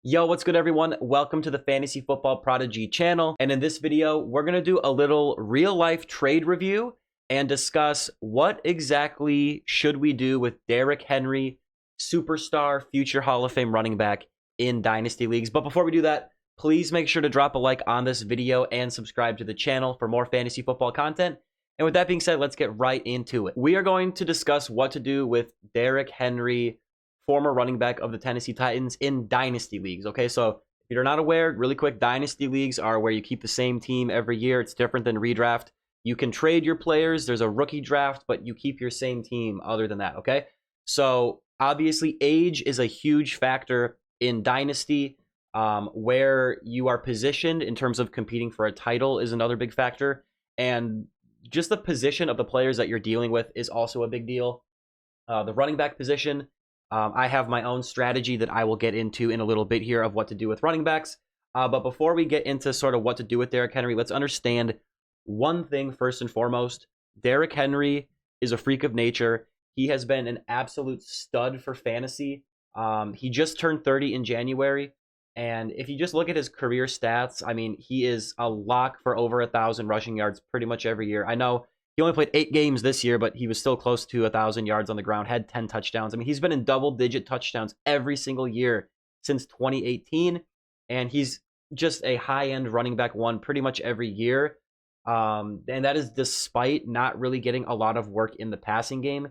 Yo, what's good, everyone? Welcome to the Fantasy Football Prodigy channel. And in this video, we're going to do a little real-life trade review and discuss what exactly should we do with Derrick Henry, superstar, future Hall of Fame running back in Dynasty leagues. But before we do that, please make sure to drop a like on this video and subscribe to the channel for more fantasy football content. And with that being said, let's get right into it. We are going to discuss what to do with Derrick Henry, former running back of the Tennessee Titans, in Dynasty leagues. Okay, so if you're not aware, really quick, Dynasty leagues are where you keep the same team every year. It's different than redraft. You can trade your players. There's a rookie draft, but you keep your same team other than that, okay? So obviously, age is a huge factor in Dynasty. Where you are positioned in terms of competing for a title is another big factor. And just the position of the players that you're dealing with is also a big deal. The running back position, I have my own strategy that I will get into in a little bit here of what to do with running backs. But before we get into sort of what to do with Derrick Henry, let's understand one thing first and foremost. Derrick Henry is a freak of nature. He has been an absolute stud for fantasy. He just turned 30 in January. And if you just look at his career stats, I mean, he is a lock for over 1,000 rushing yards pretty much every year. I know he only played 8 games this year, but he was still close to 1,000 yards on the ground, had 10 touchdowns. I mean, he's been in double-digit touchdowns every single year since 2018, and he's just a high-end running back one pretty much every year. And that is despite not really getting a lot of work in the passing game.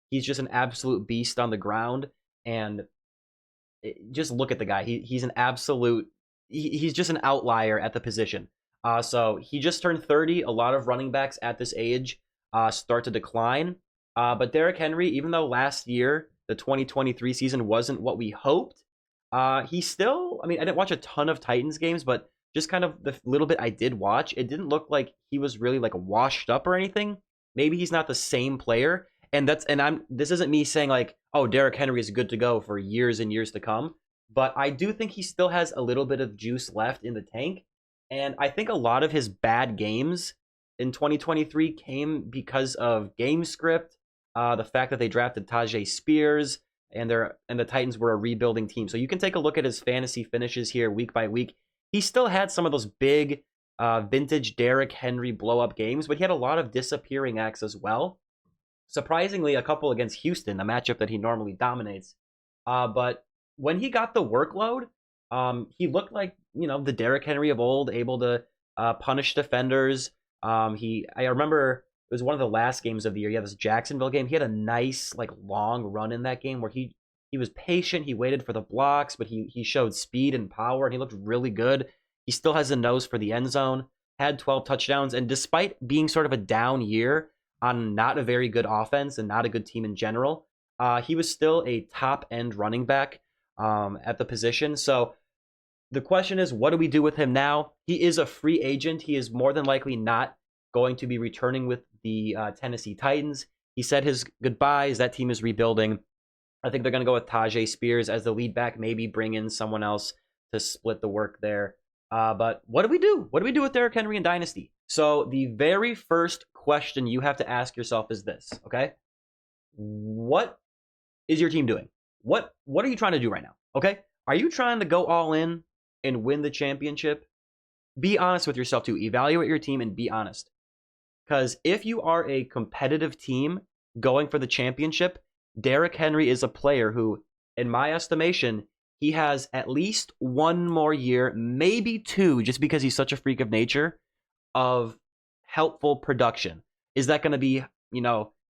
He's just an absolute beast on the ground, and just look at the guy. He's an absolute. He's just an outlier at the position. So he just turned 30. A lot of running backs at this age start to decline. But Derrick Henry, even though last year, the 2023 season, wasn't what we hoped, he still, I mean, I didn't watch a ton of Titans games, but just kind of the little bit I did watch, it didn't look like he was really like washed up or anything. Maybe he's not the same player. This isn't me saying like, oh, Derrick Henry is good to go for years and years to come. But I do think he still has a little bit of juice left in the tank. And I think a lot of his bad games in 2023 came because of game script, the fact that they drafted Tajay Spears, and the Titans were a rebuilding team. So you can take a look at his fantasy finishes here week by week. He still had some of those big vintage Derrick Henry blow-up games, but he had a lot of disappearing acts as well. Surprisingly, a couple against Houston, a matchup that he normally dominates. But when he got the workload, he looked like, the Derrick Henry of old, able to punish defenders. I remember it was one of the last games of the year. He had this Jacksonville game. He had a nice, like, long run in that game where he was patient. He waited for the blocks, but he showed speed and power, and he looked really good. He still has a nose for the end zone, had 12 touchdowns, and despite being sort of a down year on not a very good offense and not a good team in general, he was still a top-end running back at the position. So the question is, what do we do with him now? He is a free agent. He is more than likely not going to be returning with the Tennessee Titans. He said his goodbyes. That team is rebuilding. I think they're going to go with Tajay Spears as the lead back, maybe bring in someone else to split the work there. But what do we do? What do we do with Derrick Henry in Dynasty? So the very first question you have to ask yourself is this, okay? What is your team doing? What are you trying to do right now, okay? Are you trying to go all in and win the championship? Be honest with yourself too. Evaluate your team and be honest. Because if you are a competitive team going for the championship, Derrick Henry is a player who, in my estimation, he has at least one more year, maybe two, just because he's such a freak of nature, of helpful production. Is that going to be,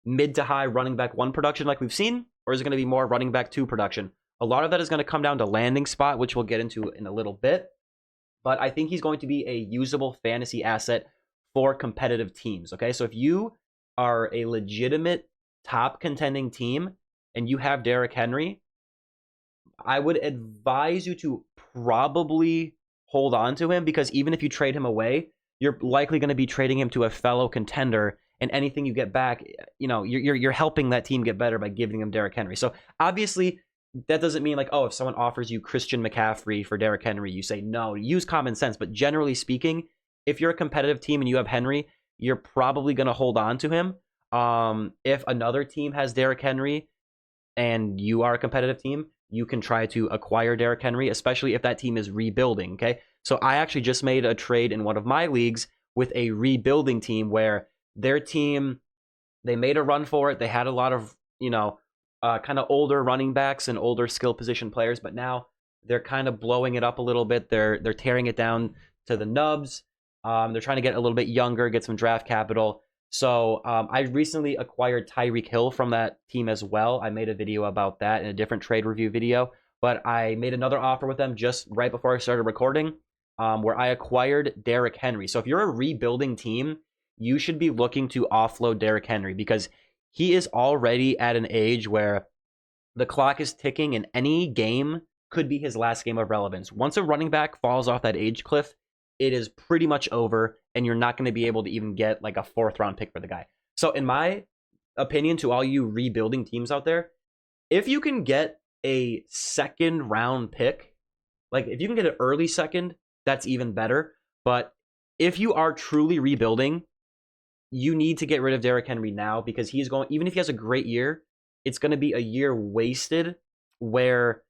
mid to high running back one production like we've seen? Or is it going to be more running back two production? A lot of that is going to come down to landing spot, which we'll get into in a little bit. But I think he's going to be a usable fantasy asset for competitive teams, okay? So if you are a legitimate top contending team and you have Derrick Henry, I would advise you to probably hold on to him, because even if you trade him away, you're likely going to be trading him to a fellow contender, and anything you get back, you're helping that team get better by giving him Derrick Henry. So obviously, that doesn't mean like, oh, if someone offers you Christian McCaffrey for Derrick Henry, you say no. Use common sense. But generally speaking, if you're a competitive team and you have Henry, you're probably going to hold on to him. If another team has Derrick Henry and you are a competitive team, you can try to acquire Derrick Henry, especially if that team is rebuilding, okay? So I actually just made a trade in one of my leagues with a rebuilding team where their team, they made a run for it. They had a lot of, kind of older running backs and older skill position players, but now they're kind of blowing it up a little bit. They're tearing it down to the nubs. They're trying to get a little bit younger, get some draft capital. So I recently acquired Tyreek Hill from that team as well. I made a video about that in a different trade review video, but I made another offer with them just right before I started recording, where I acquired Derrick Henry. So if you're a rebuilding team, you should be looking to offload Derrick Henry because he is already at an age where the clock is ticking and any game could be his last game of relevance. Once a running back falls off that age cliff, it is pretty much over, and you're not going to be able to even get like a 4th round pick for the guy. So in my opinion, to all you rebuilding teams out there, if you can get a 2nd round pick, like if you can get an early 2nd, that's even better. But if you are truly rebuilding, you need to get rid of Derrick Henry now because he's going, even if he has a great year, it's going to be a year wasted where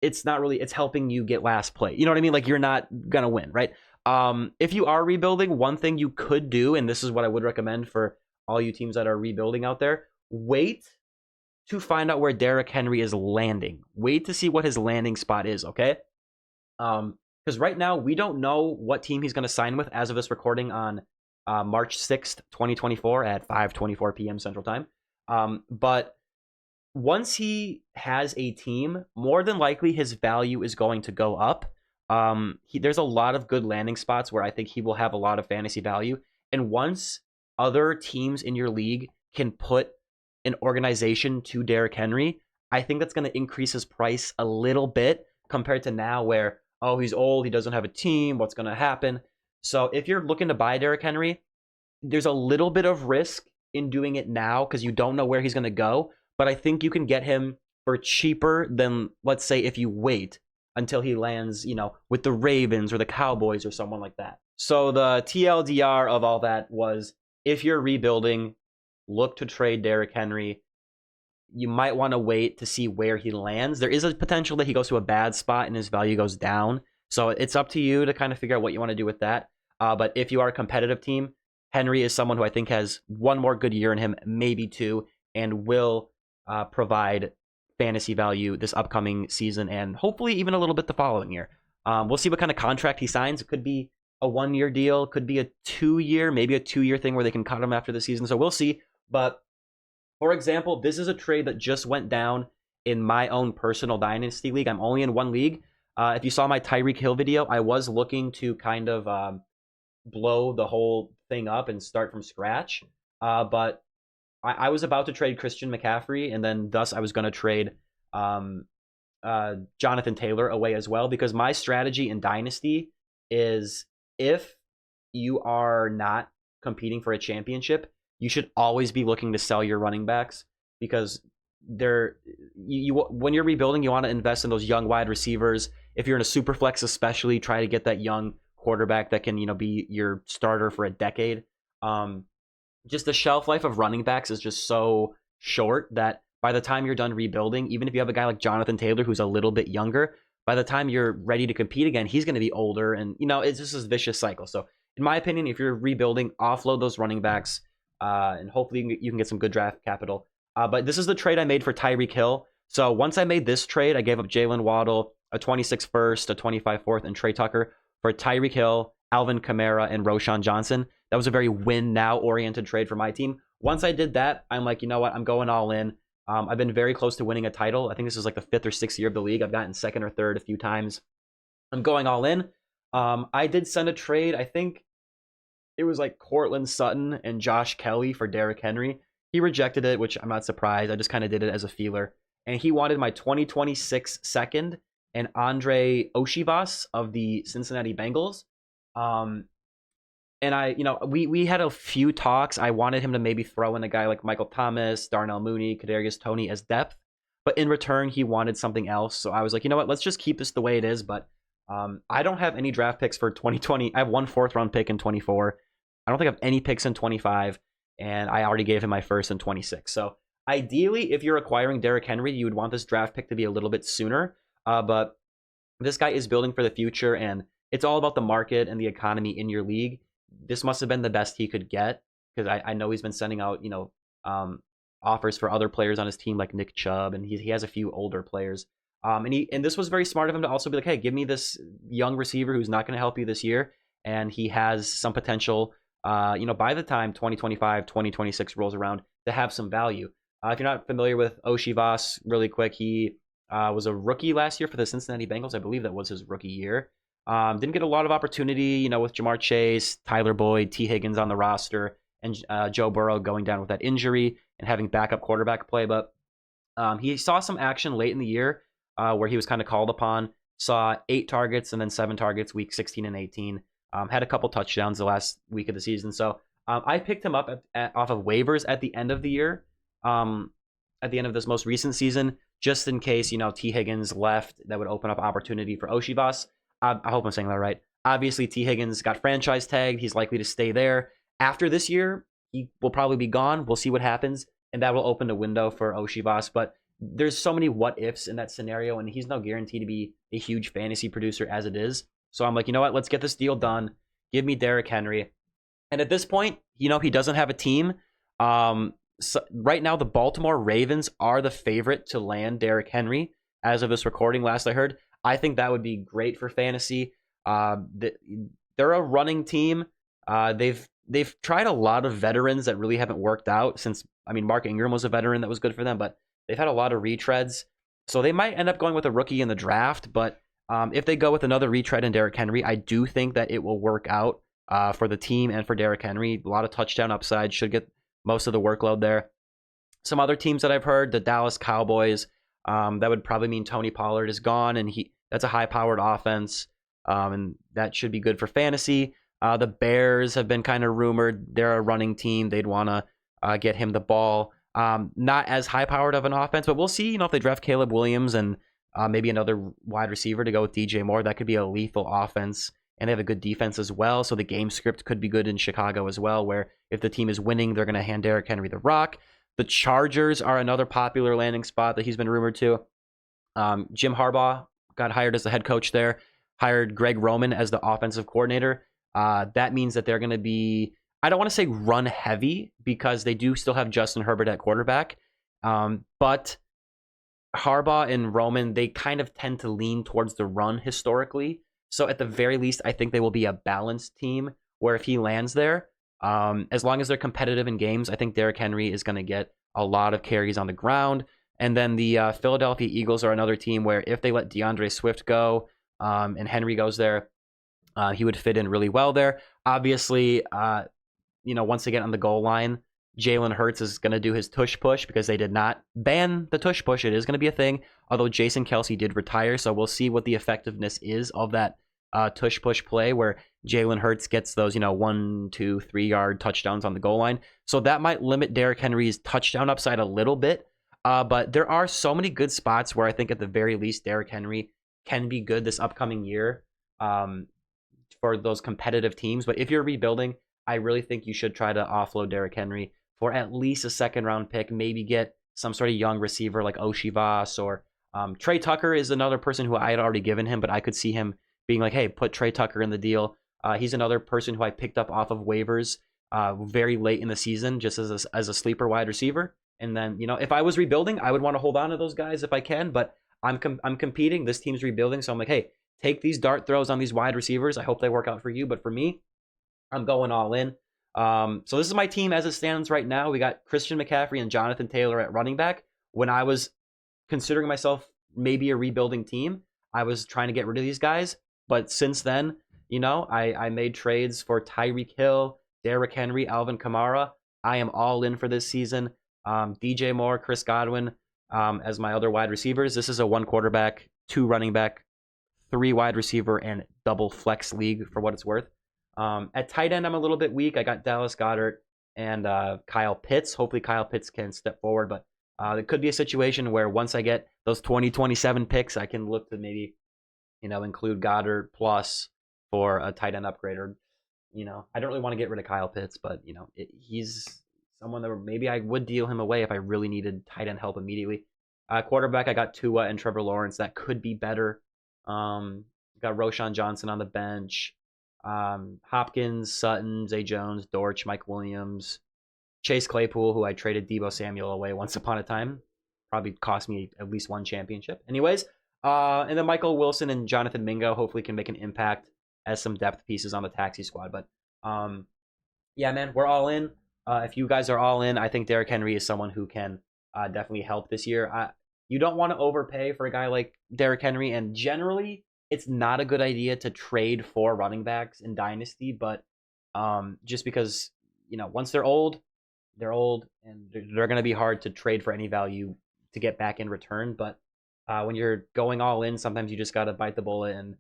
it's not really, it's helping you get last play. You know what I mean? Like you're not going to win, right? If you are rebuilding, one thing you could do, and this is what I would recommend for all you teams that are rebuilding out there, wait to find out where Derrick Henry is landing. Wait to see what his landing spot is, okay? Because right now, we don't know what team he's going to sign with as of this recording on March 6th, 2024 at 5:24 p.m. Central Time. But once he has a team, more than likely his value is going to go up. There's a lot of good landing spots where I think he will have a lot of fantasy value. And once other teams in your league can put an organization to Derrick Henry, I think that's going to increase his price a little bit compared to now where, oh, he's old, he doesn't have a team, what's going to happen? So if you're looking to buy Derrick Henry, there's a little bit of risk in doing it now because you don't know where he's going to go. But I think you can get him for cheaper than, let's say, if you wait until he lands, with the Ravens or the Cowboys or someone like that. So the TLDR of all that was, if you're rebuilding, look to trade Derrick Henry. You might want to wait to see where he lands. There is a potential that he goes to a bad spot and his value goes down. So it's up to you to kind of figure out what you want to do with that. But if you are a competitive team, Henry is someone who I think has one more good year in him, maybe 2, and will provide fantasy value this upcoming season and hopefully even a little bit the following year. We'll see what kind of contract he signs. It could be a 1-year deal, could be a 2-year, maybe a 2-year thing where they can cut him after the season. So we'll see. But for example, this is a trade that just went down in my own personal Dynasty league. I'm only in one league. If you saw my Tyreek Hill video, I was looking to kind of blow the whole thing up and start from scratch. But I was about to trade Christian McCaffrey, and then thus I was going to trade Jonathan Taylor away as well, because my strategy in Dynasty is if you are not competing for a championship, you should always be looking to sell your running backs because when you're rebuilding, you want to invest in those young wide receivers. If you're in a super flex, especially, try to get that young quarterback that can be your starter for a decade. Just the shelf life of running backs is just so short that by the time you're done rebuilding, even if you have a guy like Jonathan Taylor who's a little bit younger, by the time you're ready to compete again, he's going to be older, and it's just this vicious cycle. So in my opinion, if you're rebuilding, offload those running backs, and hopefully you can get some good draft capital. But this is the trade I made for Tyreek Hill. So once I made this trade, I gave up Jalen Waddle, a 26 first, a 25 fourth, and Trey Tucker for Tyreek Hill, Alvin Kamara, and Roshan Johnson. That was a very win-now-oriented trade for my team. Once I did that, I'm like, you know what? I'm going all in. I've been very close to winning a title. I think this is like the 5th or 6th year of the league. I've gotten 2nd or 3rd a few times. I'm going all in. I did send a trade. I think it was like Cortland Sutton and Josh Kelly for Derrick Henry. He rejected it, which I'm not surprised. I just kind of did it as a feeler. And he wanted my 2026 second and Andrei Iosivas of the Cincinnati Bengals. And we had a few talks. I wanted him to maybe throw in a guy like Michael Thomas, Darnell Mooney, Kadarius Toney as depth. But in return, he wanted something else. So I was like, you know what? Let's just keep this the way it is. But I don't have any draft picks for 2020. I have 1 4th round pick in 24. I don't think I have any picks in 25. And I already gave him my first in 26. So Ideally, if you're acquiring Derrick Henry, you would want this draft pick to be a little bit sooner. But this guy is building for the future, and it's all about the market and the economy in your league. This must have been the best he could get, because I know he's been sending out, offers for other players on his team like Nick Chubb, and he has a few older players. And this was very smart of him to also be like, hey, give me this young receiver who's not going to help you this year, and he has some potential. By the time 2025, 2026 rolls around, to have some value. If you're not familiar with Iosivas, really quick, he was a rookie last year for the Cincinnati Bengals. I believe that was his rookie year. Didn't get a lot of opportunity, with Jamar Chase, Tyler Boyd, T. Higgins on the roster, and Joe Burrow going down with that injury and having backup quarterback play. But he saw some action late in the year where he was kind of called upon. Saw 8 targets and then 7 targets week 16 and 18. Had a couple touchdowns the last week of the season. So I picked him up off of waivers at the end of the year, at the end of this most recent season, just in case, T. Higgins left. That would open up opportunity for Iosivas. I hope I'm saying that right. Obviously, T. Higgins got franchise tagged. He's likely to stay there. After this year, he will probably be gone. We'll see what happens, and that will open the window for Iosivas. But there's so many what-ifs in that scenario, and he's no guarantee to be a huge fantasy producer as it is. So I'm like, you know what? Let's get this deal done. Give me Derrick Henry. And at this point, he doesn't have a team. So right now, the Baltimore Ravens are the favorite to land Derrick Henry. As of this recording, last I heard, I think that would be great for fantasy. They're a running team. They've tried a lot of veterans that really haven't worked out since. Mark Ingram was a veteran that was good for them, but they've had a lot of retreads. So they might end up going with a rookie in the draft. But if they go with another retread in Derrick Henry, I do think that it will work out for the team and for Derrick Henry. A lot of touchdown upside, should get most of the workload there. Some other teams that I've heard, the Dallas Cowboys, that would probably mean Tony Pollard is gone, and that's a high-powered offense, and that should be good for fantasy. The Bears have been kind of rumored. They're a running team. They'd want to get him the ball. Not as high-powered of an offense, but we'll see. If they draft Caleb Williams and maybe another wide receiver to go with DJ Moore, that could be a lethal offense. And they have a good defense as well, so the game script could be good in Chicago as well, where if the team is winning, they're going to hand Derrick Henry the rock. The Chargers are another popular landing spot that he's been rumored to. Jim Harbaugh got hired as the head coach there, hired Greg Roman as the offensive coordinator. That means that they're going to be, I don't want to say run heavy, because they do still have Justin Herbert at quarterback. But Harbaugh and Roman, they kind of tend to lean towards the run historically. So at the very least, I think they will be a balanced team where if he lands there, as long as they're competitive in games, I think Derrick Henry is going to get a lot of carries on the ground. And then the Philadelphia Eagles are another team where if they let DeAndre Swift go and Henry goes there, he would fit in really well there. Obviously, once again on the goal line, Jalen Hurts is going to do his tush push, because they did not ban the tush push. It is going to be a thing, although Jason Kelce did retire, so we'll see what the effectiveness is of that tush push play where Jalen Hurts gets those 1, 2, 3 yard touchdowns on the goal line. So that might limit Derrick Henry's touchdown upside a little bit, but there are so many good spots where I think at the very least Derrick Henry can be good this upcoming year for those competitive teams. But if you're rebuilding, I really think you should try to offload Derrick Henry for at least a second-round pick, maybe get some sort of young receiver like Iosivas, or Trey Tucker is another person who I had already given him, but I could see him being like, hey, put Trey Tucker in the deal. He's another person who I picked up off of waivers very late in the season, just as a sleeper wide receiver. And then, if I was rebuilding, I would want to hold on to those guys if I can, but I'm competing. This team's rebuilding, so I'm like, hey, take these dart throws on these wide receivers. I hope they work out for you, but for me, I'm going all in. So this is my team as it stands right now. We got Christian McCaffrey and Jonathan Taylor at running back. When I was considering myself maybe a rebuilding team, I was trying to get rid of these guys. But since then, I made trades for Tyreek Hill, Derrick Henry, Alvin Kamara. I am all in for this season. DJ Moore, Chris Godwin as my other wide receivers. This is a 1 quarterback, 2 running back, 3 wide receiver, and double flex league for what it's worth. At tight end, I'm a little bit weak. I got Dallas Goedert and Kyle Pitts. Hopefully Kyle Pitts can step forward, but it could be a situation where once I get those 2027 picks, I can look to maybe, include Goddard plus for a tight end upgrade. Or, I don't really want to get rid of Kyle Pitts, but, he's someone that maybe I would deal him away if I really needed tight end help immediately. Quarterback, I got Tua and Trevor Lawrence. That could be better. Got Roshan Johnson on the bench. Hopkins, Sutton, Zay Jones, Dortch, Mike Williams, Chase Claypool, who I traded Deebo Samuel away once upon a time. Probably cost me at least one championship. Anyways, and then Michael Wilson and Jonathan Mingo hopefully can make an impact as some depth pieces on the taxi squad. But yeah, man, we're all in. If you guys are all in, I think Derrick Henry is someone who can definitely help this year. You don't want to overpay for a guy like Derrick Henry, and generally, it's not a good idea to trade for running backs in Dynasty, but just because, once they're old, and they're going to be hard to trade for any value to get back in return. But when you're going all in, sometimes you just got to bite the bullet and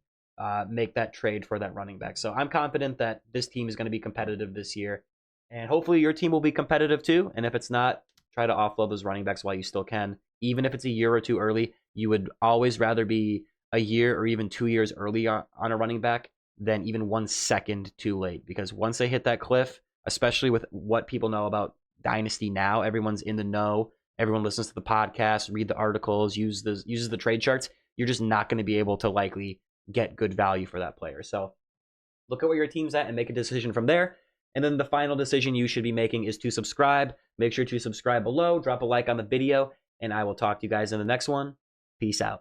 make that trade for that running back. So I'm confident that this team is going to be competitive this year, and hopefully your team will be competitive too. And if it's not, try to offload those running backs while you still can. Even if it's a year or two early, you would always rather be a year or even 2 years early on a running back than even 1 second too late. Because once they hit that cliff, especially with what people know about Dynasty now, everyone's in the know. Everyone listens to the podcast, read the articles, uses the trade charts. You're just not going to be able to likely get good value for that player. So look at where your team's at and make a decision from there. And then the final decision you should be making is to subscribe. Make sure to subscribe below, drop a like on the video, and I will talk to you guys in the next one. Peace out.